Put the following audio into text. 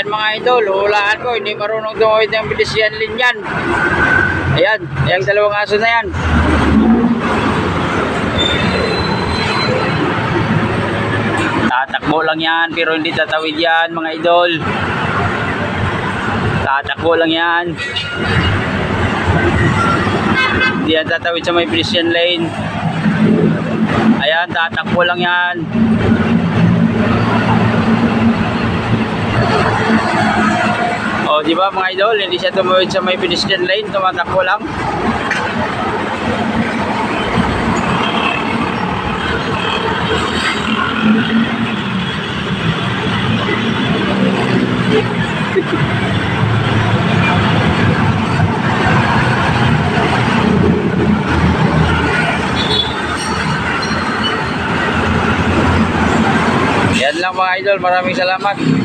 Ayan mga idol, hulaan ko, hindi marunong tumawid ng pedestrian lane yan. Ayan, yung dalawang aso na yan. Tatakbo lang yan, pero hindi tatawid yan mga idol. Tatakbo lang yan. Hindi yan tatawid sa may pedestrian lane. Ayan, tatakbo lang yan. O, di ba mga idol, hindi siya tumawid sa may pedestrian lane, tumatakbo lang. Yan lang mga idol, maraming salamat.